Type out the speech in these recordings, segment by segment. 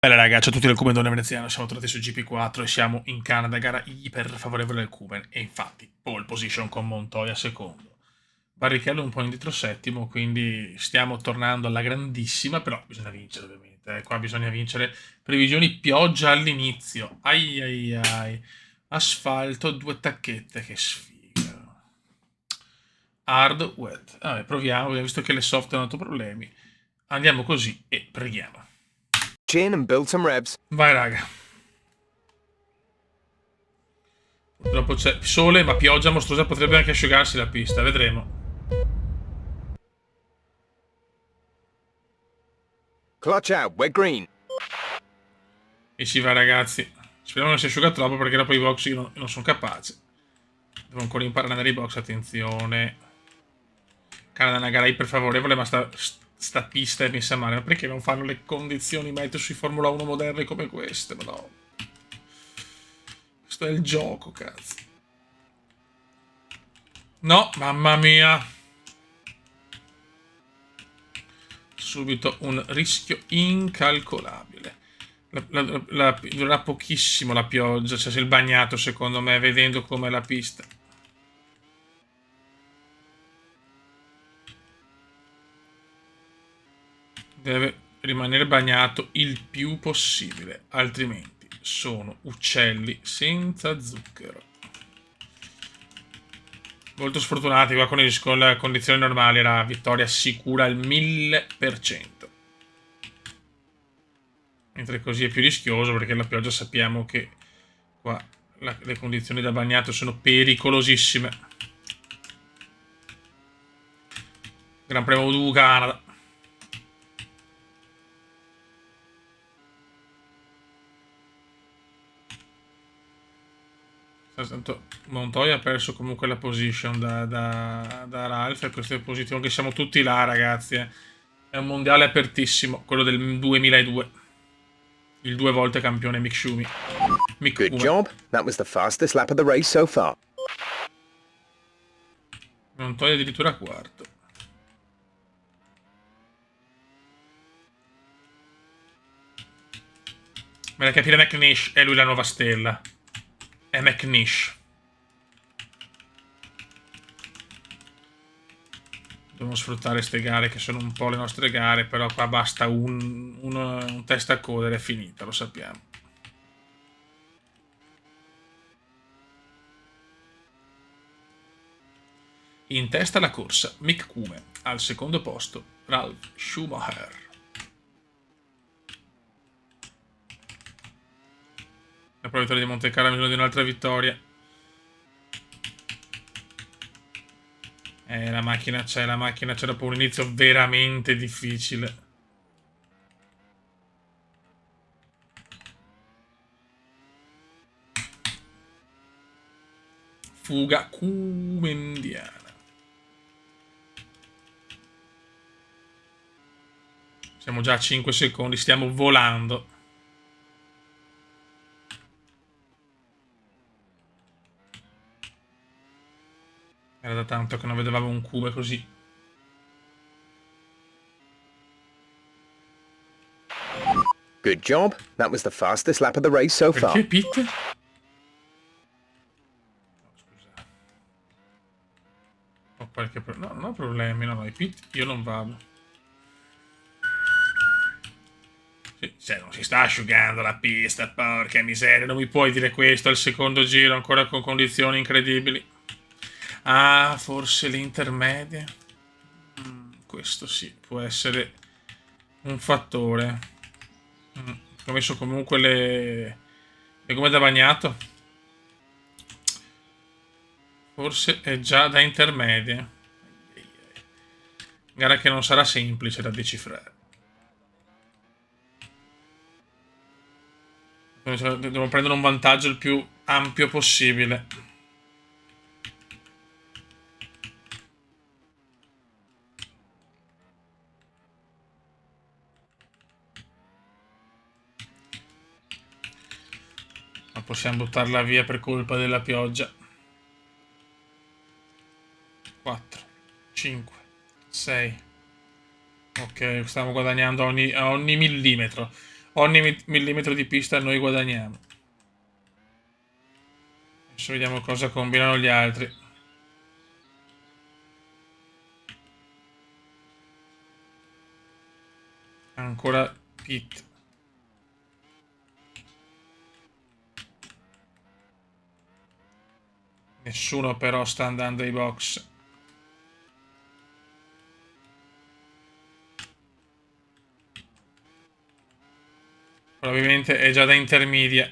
Bella raga, ciao a tutti del Cuben Donne Veneziano, siamo tornati su GP4 e siamo in Canada, gara iper favorevole al Cuben e infatti pole position con Montoya secondo. Barrichello un po' indietro settimo, quindi stiamo tornando alla grandissima, però bisogna vincere ovviamente, qua bisogna vincere. Previsioni pioggia all'inizio, ai ai ai, asfalto, due tacchette, che sfiga. Hard, wet, vabbè proviamo, visto che le soft hanno dato problemi, andiamo così e preghiamo. Chin and build some revs. Vai raga. Purtroppo c'è sole, ma pioggia mostruosa, potrebbe anche asciugarsi la pista, vedremo. Clutch out, we're green. E ci va ragazzi. Speriamo non si asciuga troppo perché dopo i box io non sono capace. Devo ancora imparare ad andare ai box, attenzione. Canada è una gara iper favorevole, ma sta pista è messa male. Ma perché non fanno le condizioni meteo sui Formula 1 moderne come queste? Ma no. Questo è il gioco, cazzo. No, mamma mia. Subito un rischio incalcolabile. Durerà pochissimo la pioggia, cioè il bagnato secondo me, vedendo com'è la pista. Deve rimanere bagnato il più possibile, altrimenti sono uccelli senza zucchero. Molto sfortunati qua con le condizioni normali, era vittoria sicura al 1000%. Mentre così è più rischioso perché la pioggia sappiamo che qua le condizioni da bagnato sono pericolosissime. Gran Premio du Canada. Tanto Montoya ha perso comunque la position da Ralph e questa è posizione che siamo tutti là ragazzi. È un mondiale apertissimo, quello del 2002. Il due volte campione Mick Schumi. Mick Good Kume. job. That was the fastest lap of the race so far. Montoya addirittura quarto. Ma da capire McNish, è lui la nuova stella. È McNish. Dobbiamo sfruttare queste gare che sono un po' le nostre gare, però qua basta un testa a coda ed è finita, lo sappiamo. In testa alla corsa, Mick Kume. Al secondo posto, Ralf Schumacher. La prova vittoria di Monte Carlo ha bisogno di un'altra vittoria. La macchina c'è dopo un inizio veramente difficile. Fuga kumendiana. Siamo già a 5 secondi, stiamo volando. Era da tanto che non vedevamo un Cube così. Good job. That was the fastest lap of the race so far. Perché Pit? No, scusa. Ho qualche no, non ho problemi, no, i Pit io non vado. Sì, cioè, non si sta asciugando la pista, porca miseria, non mi puoi dire questo al secondo giro ancora con condizioni incredibili. Ah, forse le intermedie? Questo sì, può essere un fattore. Ho messo comunque le gomme da bagnato. Forse è già da intermedie. Gara che non sarà semplice da decifrare. Devo prendere un vantaggio il più ampio possibile. Ma possiamo buttarla via per colpa della pioggia. 4, 5, 6. Ok, stiamo guadagnando a ogni millimetro. Ogni millimetro di pista noi guadagniamo. Adesso vediamo cosa combinano gli altri. Ancora Pit. Nessuno però sta andando ai box. Probabilmente è già da intermedia.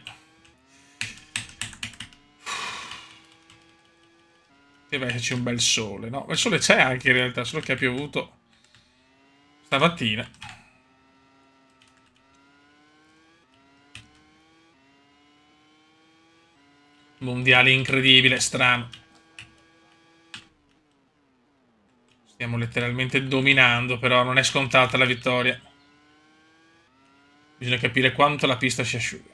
Deve esserci un bel sole, no? Il sole c'è anche in realtà, solo che ha piovuto stamattina. Mondiale incredibile, strano. Stiamo letteralmente dominando, però non è scontata la vittoria. Bisogna capire quanto la pista si asciuga.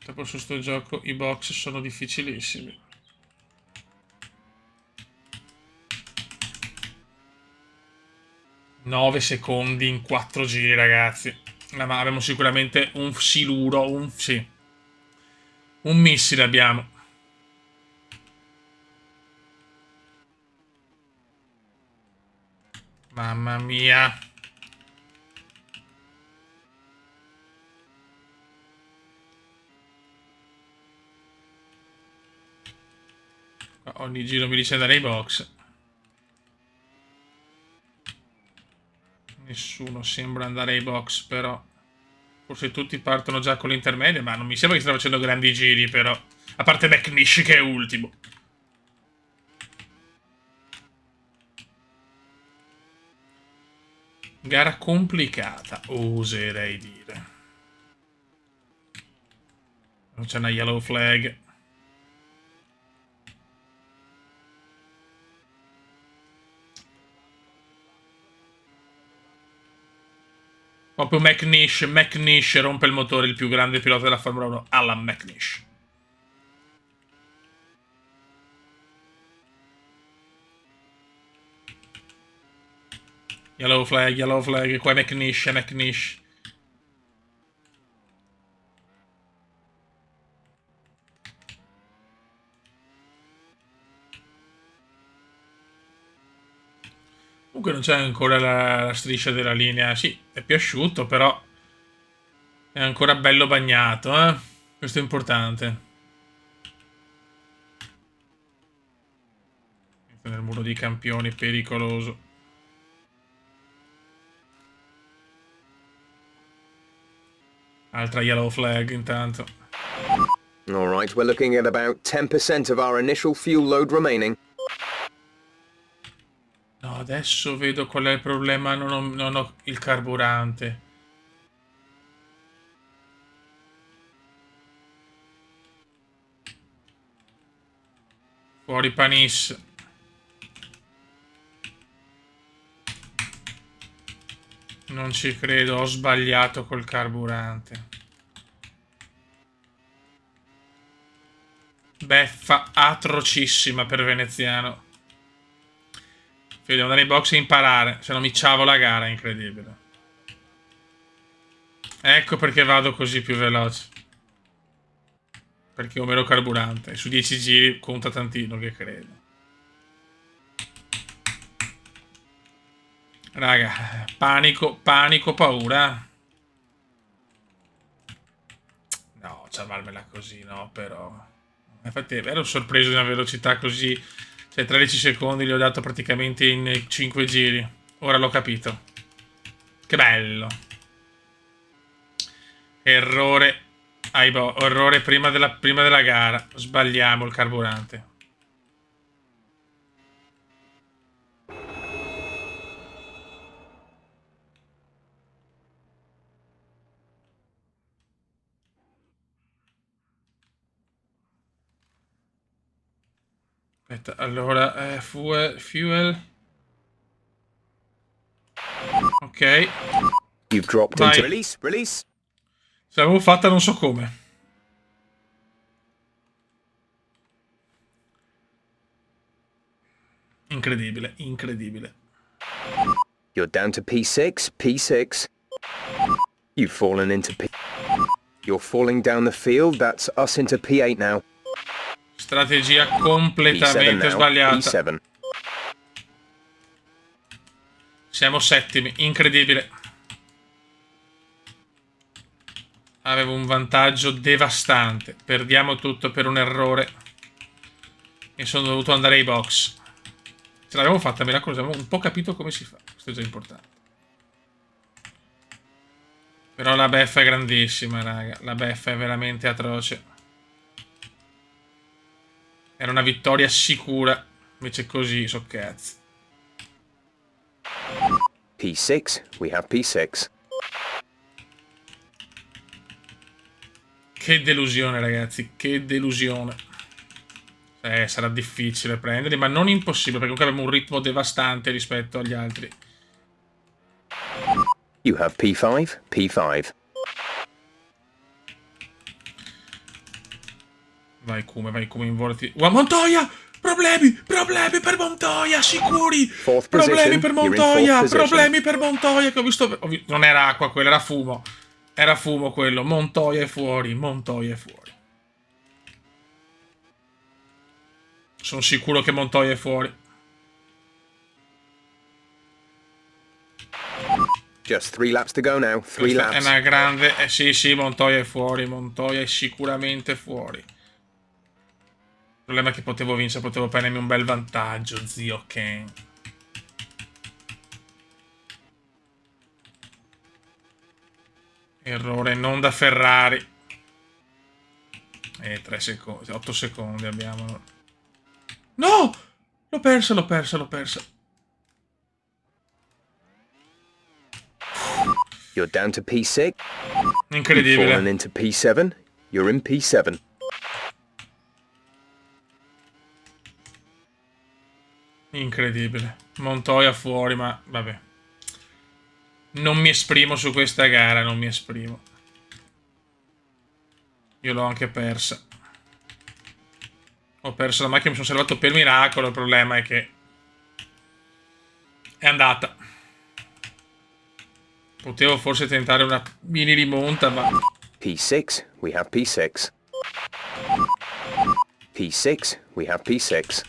Dopo su sto gioco i box sono difficilissimi. 9 secondi in 4 giri, ragazzi. Ma abbiamo sicuramente un siluro, sì. Un missile abbiamo. Mamma mia. Ogni giro mi dice andare ai box. Nessuno sembra andare ai box, però. Forse tutti partono già con l'intermedia, ma non mi sembra che stiano facendo grandi giri, però. A parte McNish che è ultimo. Gara complicata, oserei dire. Non c'è una yellow flag. Proprio McNish rompe il motore, il più grande pilota della Formula 1, Alan McNish. Yellow flag, qua è McNish. Comunque non c'è ancora la striscia della linea. Sì, è più asciutto, però è ancora bello bagnato, eh? Questo è importante. Nel muro dei campioni, pericoloso. Altra yellow flag intanto. All right, we're looking at about 10% of our initial fuel load remaining. No, adesso vedo qual è il problema. Non ho il carburante. Fuori Panis. Non ci credo, ho sbagliato col carburante. Beffa atrocissima per Veneziano. Devo andare in box e imparare, se no mi ciavo la gara, incredibile. Ecco perché vado così più veloce. Perché ho meno carburante. Su 10 giri conta tantino, che credo. Raga, panico, paura. No, ciavarmela così, no, però. Infatti ero sorpreso di una velocità così. Cioè 13 secondi li ho dato praticamente in 5 giri. Ora l'ho capito. Che bello. Errore. Errore prima della gara. Sbagliamo il carburante. Aspetta, allora, fuel. Ok. You've dropped Vai. into release. Ce l'avevo fatta non so come. Incredibile. You're down to P6, P6. You've fallen into P... You're falling down the field, that's us into P8 now. Strategia P7 completamente now, sbagliata. P7. Siamo settimi, incredibile. Avevo un vantaggio devastante. Perdiamo tutto per un errore. E sono dovuto andare ai box. Ce l'abbiamo fatta miracolosa, avevo un po' capito come si fa. Questo è già importante. Però la beffa è grandissima, raga. La beffa è veramente atroce. Era una vittoria sicura. Invece così, so cazzo. P6, we have P6. Che delusione, ragazzi. Che delusione. Sarà difficile prenderli, ma non impossibile, perché comunque abbiamo un ritmo devastante rispetto agli altri. You have P5, P5. Vai come involati. Montoya! Problemi per Montoya, sicuri! Fourth Problemi position. per You're in Montoya, fourth position. problemi per Montoya, che ho visto... Non era acqua quello, era fumo. Era fumo quello. Montoya è fuori, Montoya è fuori. Sono sicuro che Montoya è fuori. Just 3 laps to go now. 3 Questa laps. è una grande... sì, Montoya è fuori, Montoya è sicuramente fuori. Il problema è che potevo vincere, potevo prendermi un bel vantaggio, zio Ken. Errore non da Ferrari. 3 secondi, 8 secondi abbiamo. No! L'ho persa. You're down to P6. You've fallen Incredibile. into P7. You're in P7. Incredibile. Montoya fuori, ma vabbè. Non mi esprimo su questa gara, non mi esprimo. Io l'ho anche persa. Ho perso la macchina, mi sono salvato per miracolo, il problema è che è andata. Potevo forse tentare una mini rimonta, ma... P6, we have P6. P6, we have P6.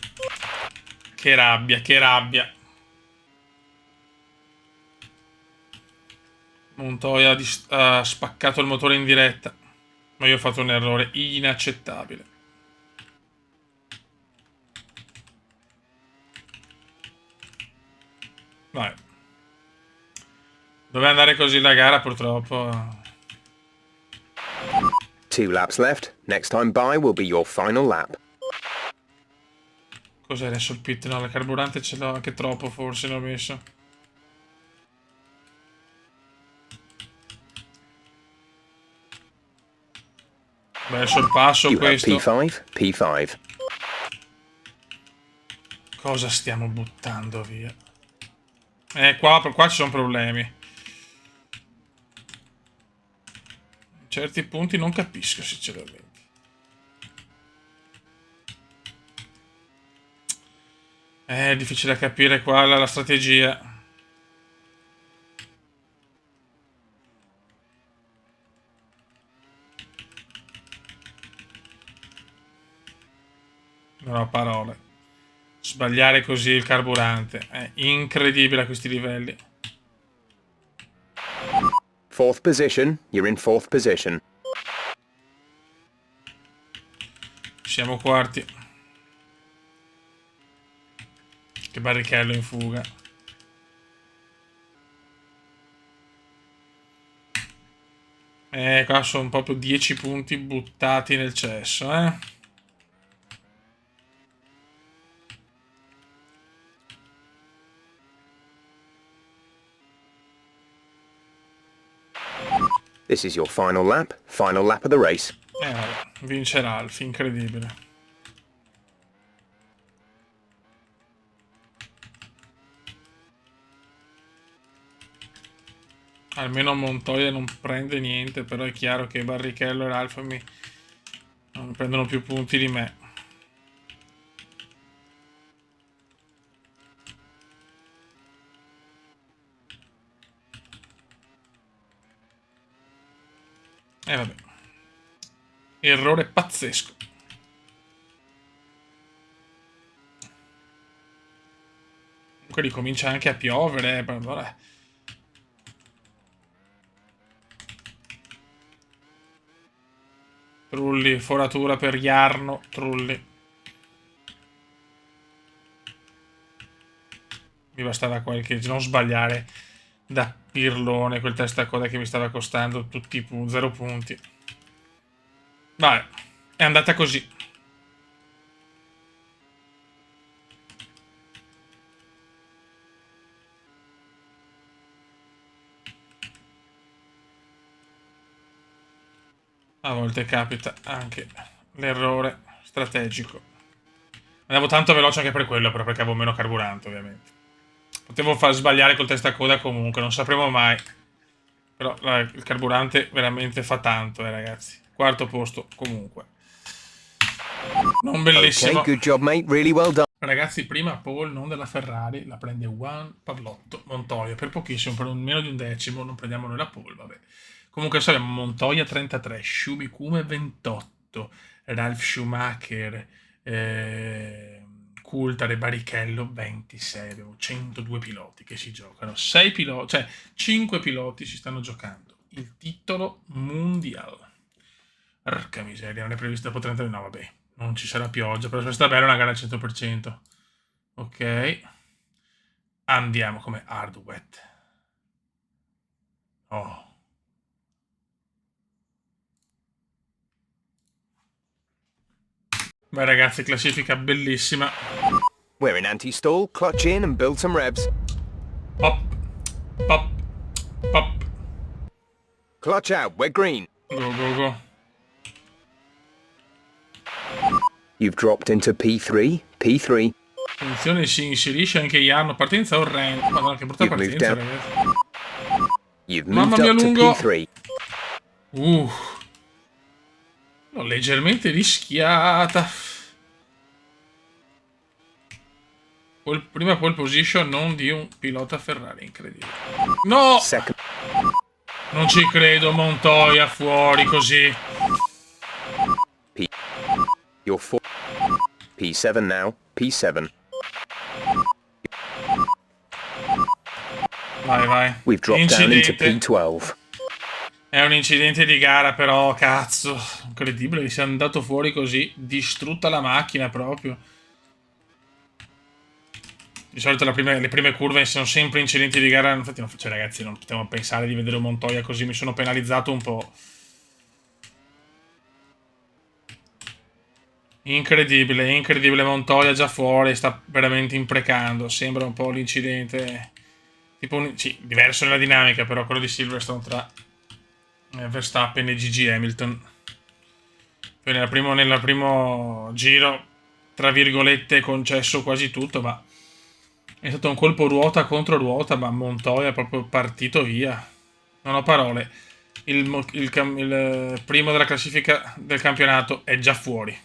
Che rabbia, che rabbia. Montoya ha spaccato il motore in diretta. Ma io ho fatto un errore inaccettabile. Vai. Doveva andare così la gara, purtroppo. 2 laps left. Next time by will be your final lap. Cos'è adesso il pit? No, il carburante ce l'ho anche troppo, forse l'ho messo. Beh, sorpasso You have questo. P5, P5. Cosa stiamo buttando via? Qua ci sono problemi. Certi punti non capisco, sinceramente. È difficile capire qua la strategia. Non ho parole. Sbagliare così il carburante è incredibile a questi livelli. Fourth position. You're in fourth position. Siamo quarti. Che Barrichello in fuga. Qua sono proprio 10 punti buttati nel cesso, eh. This is your final lap of the race. Vabbè, vince Ralph, incredibile. Almeno Montoya non prende niente, però è chiaro che Barrichello e Ralph non prendono più punti di me. E vabbè. Errore pazzesco. Comunque ricomincia anche a piovere. Allora. Trulli, foratura per Jarno. Trulli. Mi bastava qualche... non sbagliare da pirlone quel testacoda che mi stava costando tutti i 0 punti. Vabbè, è andata così. A volte capita anche l'errore strategico. Andavo tanto veloce anche per quello, però perché avevo meno carburante, ovviamente. Potevo far sbagliare col testacoda comunque, non sapremo mai. Però il carburante veramente fa tanto, ragazzi. Quarto posto, comunque. Non bellissimo. Okay, good job, mate. Really well done. Ragazzi, prima Paul, non della Ferrari, la prende Juan Pavlotto Montoya. Per pochissimo, per meno di un decimo, non prendiamo noi la Paul, vabbè. Comunque adesso abbiamo Montoya 33, Schumikume 28, Ralf Schumacher, Coulthard e Barrichello 26. Abbiamo 102 piloti che si giocano. 6 piloti, cioè 5 piloti si stanno giocando il titolo mondiale. Porca miseria, non è previsto dopo 30 no, vabbè. Non ci sarà pioggia, però questa è bella una gara al 100%. Ok. Andiamo come hard wet. Oh. Vai ragazzi, classifica bellissima. We're in anti-stall. Clutch in and build some revs. Pop. Pop. Pop. Clutch out. We're green. Go, go, go. You've dropped into P3. P3. Attenzione, si inserisce anche Jarno. Partenza orrenda. Madonna, che brutta You've moved partenza, down. ragazzi. You've Mamma moved mia, up to lungo. P3. L'ho leggermente rischiata. Prima pole position non di un pilota Ferrari, incredibile. No! Second. Non ci credo, Montoya fuori così. You're 4. P7 now. P7. Vai, vai. We've dropped down into Incidente. P12. È un incidente di gara, però, cazzo. Incredibile che sia andato fuori così. Distrutta la macchina proprio. Di solito le prime curve sono sempre incidenti di gara. Infatti, cioè, ragazzi, non potevo pensare di vedere un Montoya così. Mi sono penalizzato un po'. Incredibile, incredibile. Montoya già fuori. Sta veramente imprecando. Sembra un po' l'incidente. Tipo sì, diverso nella dinamica, però quello di Silverstone tra Verstappen e Gigi Hamilton. Poi nel primo giro, tra virgolette, concesso quasi tutto, ma è stato un colpo ruota contro ruota, ma Montoya è proprio partito via. Non ho parole. Il primo della classifica del campionato è già fuori.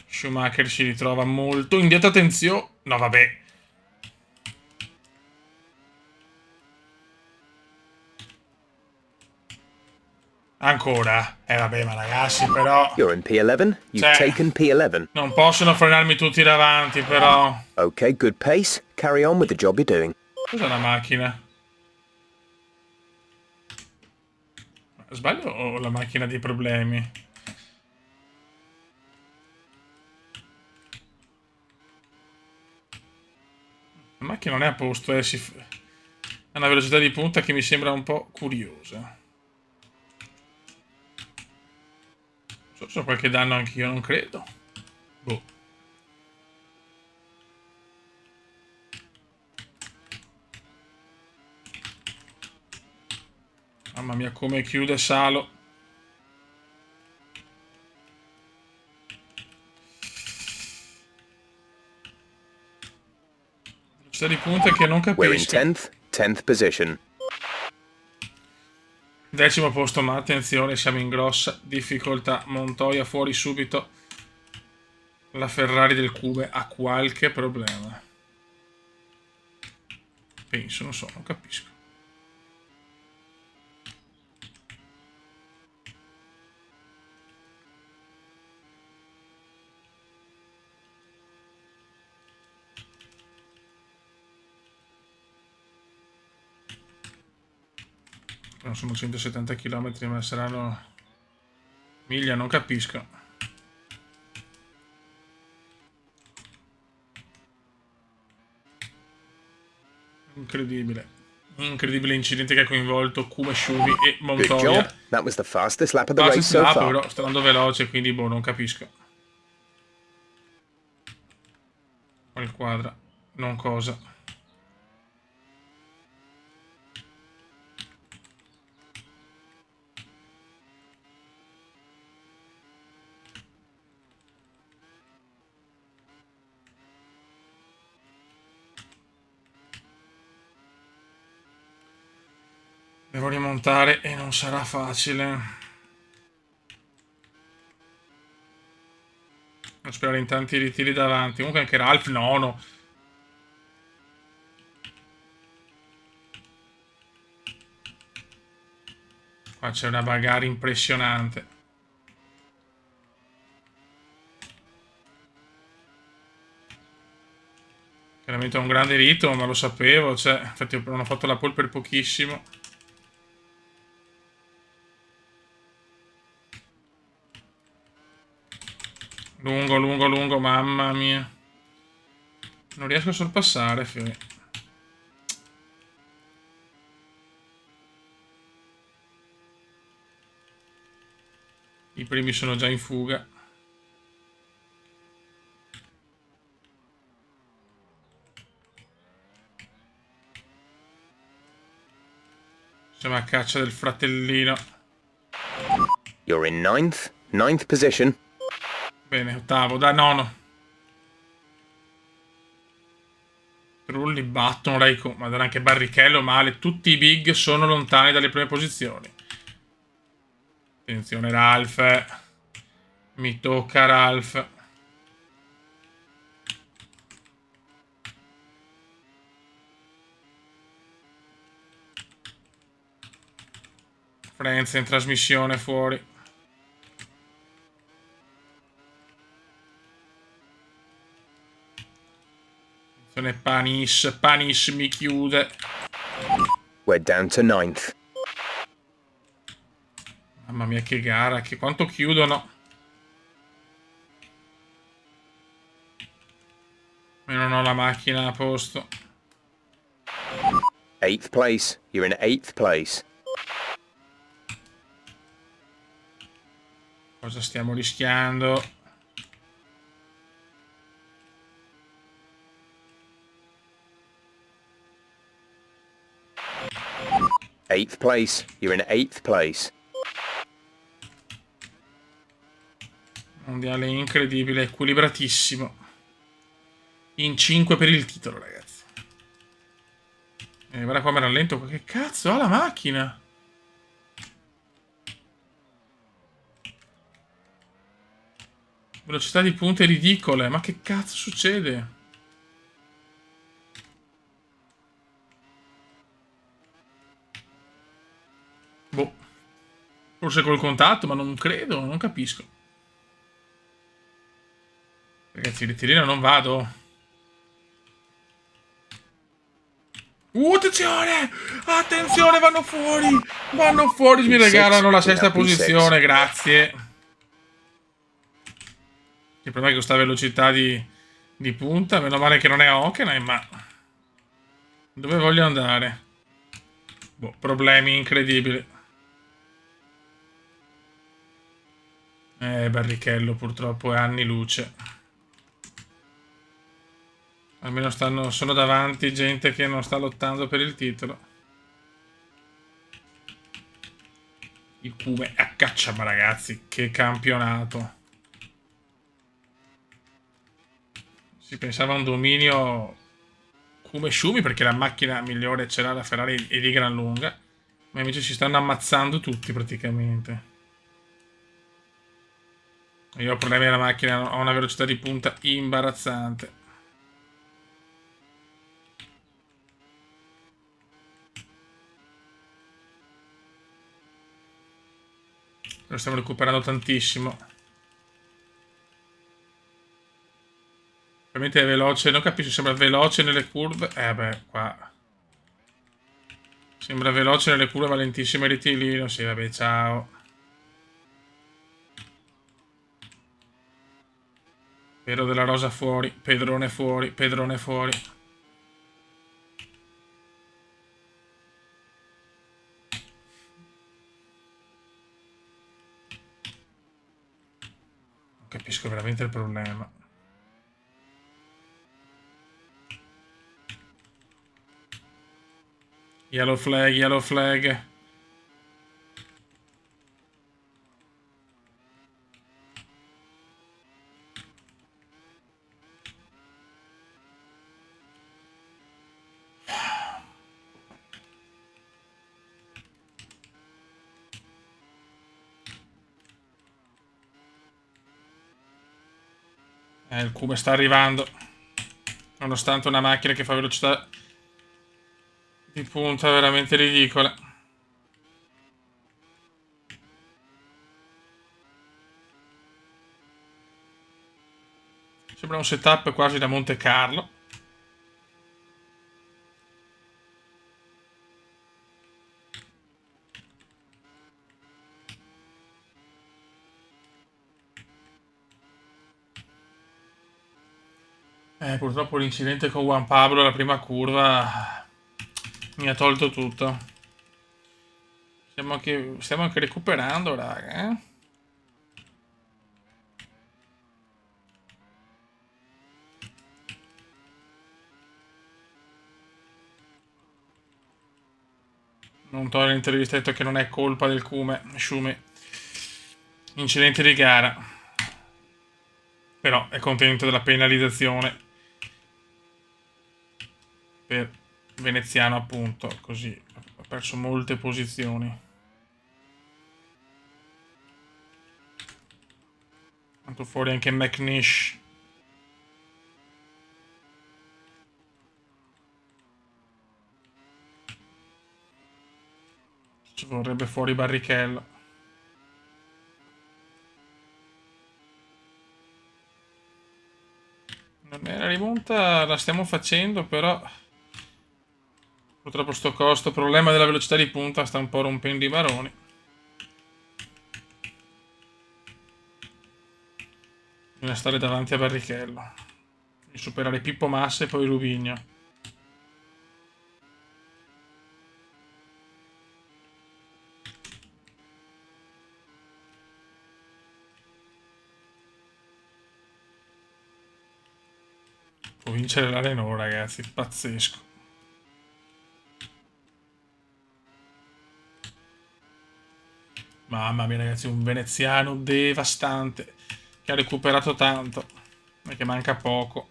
Schumacher si ritrova molto indietro, attenzione. No, vabbè. Ancora? Vabbè, ma ragazzi, però... You're in P11. You've taken P11. Non possono frenarmi tutti davanti, però... Okay, good pace. Carry on with the job you're doing. Cos'è la macchina? Sbaglio o la macchina dei problemi? La macchina non è a posto, ha una velocità di punta che mi sembra un po' curiosa. So se ho qualche danno anch'io, non credo. Boh. Mamma mia, come chiude Salo. Velocità di punta che non We're in capisco. 10th position. 10° posto, ma attenzione, siamo in grossa difficoltà. Montoya fuori subito. La Ferrari del Cube ha qualche problema. Penso, non so, non capisco. Non sono 170 km, ma saranno miglia, non capisco. Incredibile. Incredibile incidente che ha coinvolto Kuma, Shumi e Good Montoya. job. That was the fastest lap of the Passa race so slap, far. però sta andando veloce, quindi boh, non capisco. Il quadra, non cosa. Devo rimontare e non sarà facile. Non sperare in tanti ritiri davanti. Comunque anche Ralph nono. Qua c'è una bagarre impressionante. Chiaramente è un grande ritmo, ma lo sapevo. Cioè, infatti non ho fatto la pole per pochissimo. Lungo, lungo, lungo, mamma mia. Non riesco a sorpassare, Fiori. I primi sono già in fuga. Siamo a caccia del fratellino. You're in ninth position. Bene, ottavo, da nono. Trulli, Button, Raikkonen, madonna anche Barrichello male, tutti i big sono lontani dalle prime posizioni. Attenzione Ralph, mi tocca Ralph. Frenz in trasmissione fuori. Attenzione Panis mi chiude. We're down to ninth. Mamma mia che gara, che quanto chiudono. Io non ho la macchina a posto. Eighth place. You're in eighth place. Cosa stiamo rischiando? Eighth place. You're in eighth place. Mondiale incredibile, equilibratissimo. In 5 per il titolo, ragazzi. Guarda qua mi rallento. Che cazzo ha la macchina? Velocità di punte ridicole. Ma che cazzo succede? Boh. Forse col contatto, ma non credo, non capisco. Ragazzi, ritirino non vado. Attenzione! Attenzione, vanno fuori! Vanno fuori, mi regalano la sesta posizione, grazie. Il problema è che questa velocità di punta, meno male che non è Hockenheim, ma... Dove voglio andare? Boh, problemi incredibili. Barrichello purtroppo è anni luce. Almeno sono davanti gente che non sta lottando per il titolo. Il Cume a caccia, ma ragazzi, che campionato. Si pensava a un dominio Cume Shumi perché la macchina migliore ce l'ha la Ferrari e di gran lunga. Ma invece si stanno ammazzando tutti praticamente. Io ho problemi alla macchina, ho una velocità di punta imbarazzante. Lo stiamo recuperando tantissimo. Ovviamente è veloce, non capisco, sembra veloce nelle curve. Beh, qua Sembra veloce nelle curve, ma lentissimo il rettilineo. Sì, vabbè, ciao. Pedro della Rosa fuori, Pedrone fuori, Pedrone fuori. Non capisco veramente il problema. Yellow flag, yellow flag. Il Cume sta arrivando. Nonostante una macchina che fa velocità di punta veramente ridicola. Sembra un setup quasi da Monte Carlo. Purtroppo l'incidente con Juan Pablo alla prima curva mi ha tolto tutto. Stiamo anche recuperando, raga. Non toglie l'intervista, ha detto che non è colpa del Cume, Sciume. Incidente di gara. Però è contento della penalizzazione per Veneziano, appunto. Così ha perso molte posizioni. Tanto fuori anche McNish. Ci vorrebbe fuori Barrichello. La rimonta la stiamo facendo, però purtroppo sto costo, problema della velocità di punta, sta un po' rompendo i maroni. Bisogna stare davanti a Barrichello e superare Pippo Massa e poi Rubigno. Può vincere la Renault, ragazzi, pazzesco. Mamma mia, ragazzi, un veneziano devastante che ha recuperato tanto e che manca poco.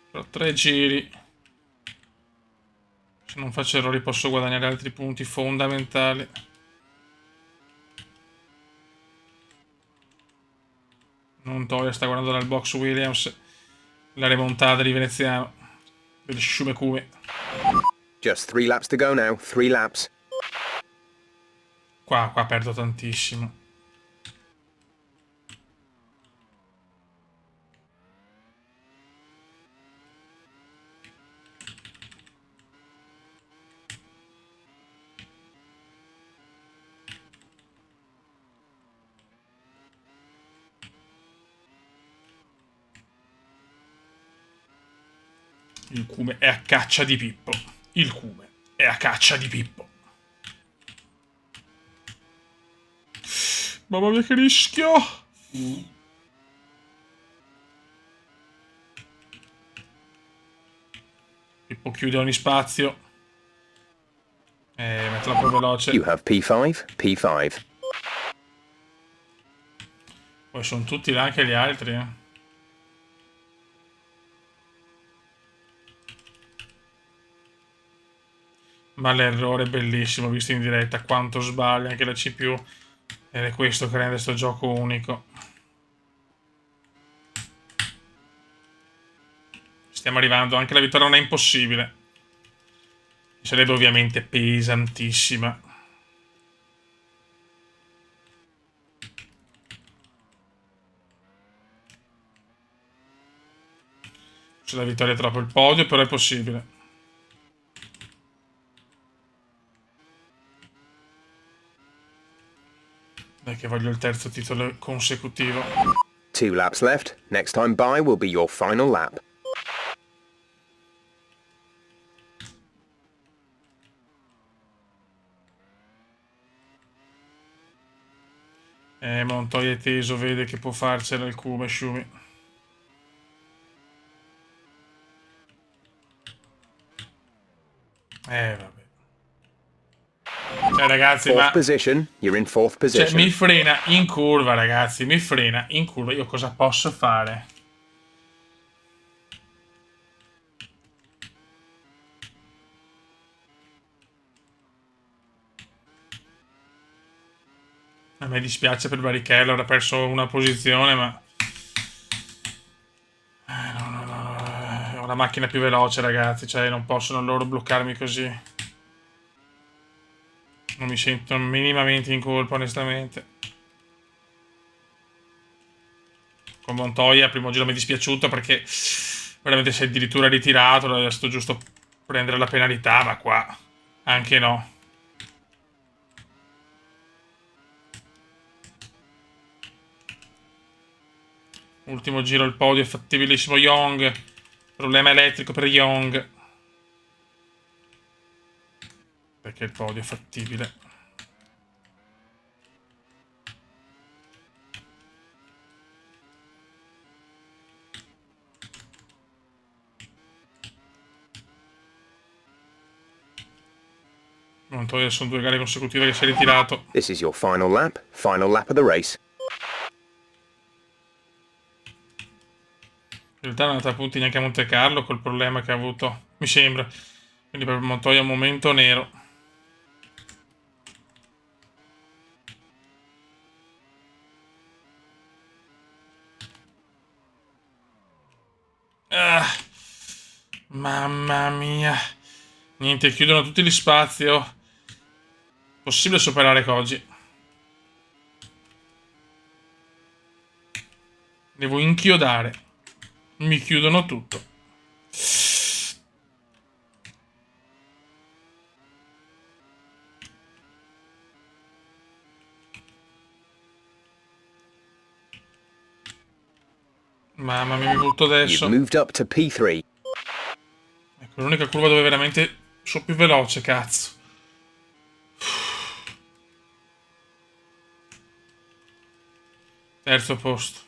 Però 3 giri. Se non faccio errori posso guadagnare altri punti fondamentali. Montoya sta guardando dal box Williams la remontata di Veneziano del Sciumecube. Just 3 laps to go now. 3 laps. Qua perdo tantissimo. Il Cume è a caccia di Pippo. Il Cume è a caccia di Pippo. Mamma mia che rischio! Pippo chiude ogni spazio. Ma è troppo veloce. You have P5, P5. Poi sono tutti là anche gli altri, eh. Ma l'errore è bellissimo, visto in diretta, quanto sbaglia anche la CPU. Ed è questo che rende questo gioco unico. Stiamo arrivando, anche la vittoria non è impossibile. Sarebbe ovviamente pesantissima. Se la vittoria è troppo il podio, però è possibile. Perché voglio il terzo titolo consecutivo. 2 laps left. Next time by will be your final lap. Montoya è teso, vede che può farcela il Kuma Shumi. Vabbè. Cioè, ragazzi, Fourth position. You're in fourth Cioè, position. mi frena in curva, ragazzi, mi frena in curva. Io cosa posso fare? A me dispiace per Barrichello, avrà perso una posizione, ma... No. È una macchina più veloce, ragazzi, cioè non possono loro bloccarmi così. Non mi sento minimamente in colpa, onestamente. Con Montoya, primo giro mi è dispiaciuto perché veramente si è addirittura ritirato, è stato giusto prendere la penalità, ma qua anche no. Ultimo giro il podio è fattibilissimo Young. Problema elettrico per Young. Perché il podio è fattibile. Montoya sono 2 gare consecutive che si è ritirato. This is your final lap of the race. In realtà non è andata a punti neanche a Monte Carlo col problema che ha avuto, mi sembra. Quindi per Montoya è un momento nero. Mamma mia. Niente, chiudono tutti gli spazi. Oh. Possibile superare Koji. Devo inchiodare. Mi chiudono tutto. Mamma mia, mi butto adesso. You've moved up to P3. Ecco, l'unica curva dove veramente sono più veloce, cazzo. Terzo posto.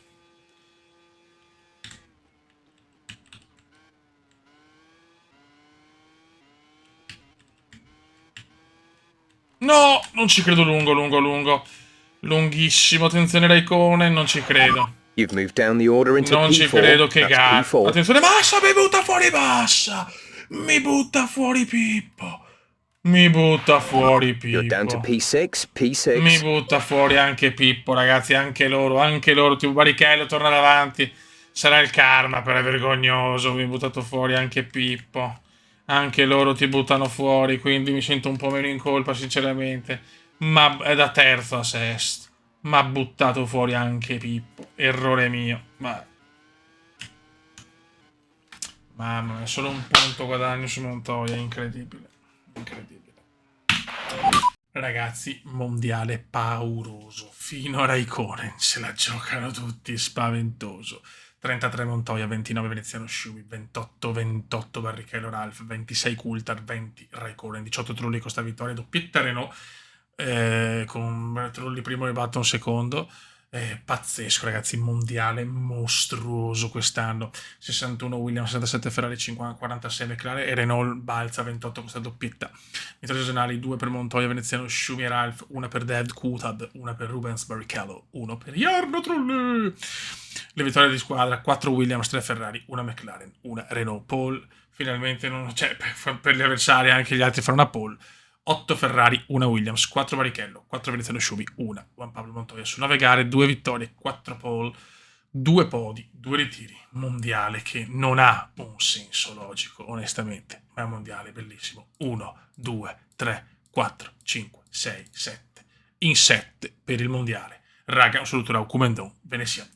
No, non ci credo lungo. Lunghissimo, attenzione Raikkonen, non ci credo. You've moved down the order into Non P4. ci credo, che That's gara. P4. Attenzione, Massa, mi butta fuori Massa. Mi butta fuori Pippo. Mi butta fuori You're down to Pippo. P6, Mi P6. butta fuori anche Pippo, ragazzi, anche loro. Tipo Barrichello torna davanti. Sarà il karma, però è vergognoso. Mi ha buttato fuori anche Pippo. Anche loro ti buttano fuori, quindi mi sento un po' meno in colpa, sinceramente. Ma è da terzo a sesto. Ma ha buttato fuori anche Pippo. Errore mio. Mamma mia, solo un punto guadagno su Montoya, incredibile. Incredibile. Ragazzi, mondiale pauroso. Fino a Raikkonen se la giocano tutti, spaventoso. 33 Montoya, 29 Veneziano Schumi, 28 Barrichello Ralph, 26 Coulthard, 20 Raikkonen, 18 Trulli con sta vittoria, doppietta Renault, con Trulli primo e Button secondo. Pazzesco, ragazzi, mondiale mostruoso quest'anno. 61 Williams, 67 Ferrari, 50, 46 McLaren e Renault balza 28 con questa doppietta. Vittorie regionali, 2 per Montoya, Veneziano Schumi e Ralph, 1 per David Coulthard, 1 per Rubens Barrichello, 1 per Jarno Trulli. Le vittorie di squadra, 4 Williams, 3 Ferrari, 1 McLaren, 1 Renault. Pole, finalmente non c'è, per gli avversari anche gli altri faranno una pole. 8 Ferrari, 1 Williams, 4 Barrichello, 4 Veneziano Schumi, 1 Juan Pablo Montoya su 9 gare, 2 vittorie, 4 pole, 2 podi, 2 ritiri. Mondiale che non ha un senso logico, onestamente, ma è un mondiale bellissimo. 1, 2, 3, 4, 5, 6, 7. In 7 per il mondiale. Raga, un saluto da Kumendon, Veneziano.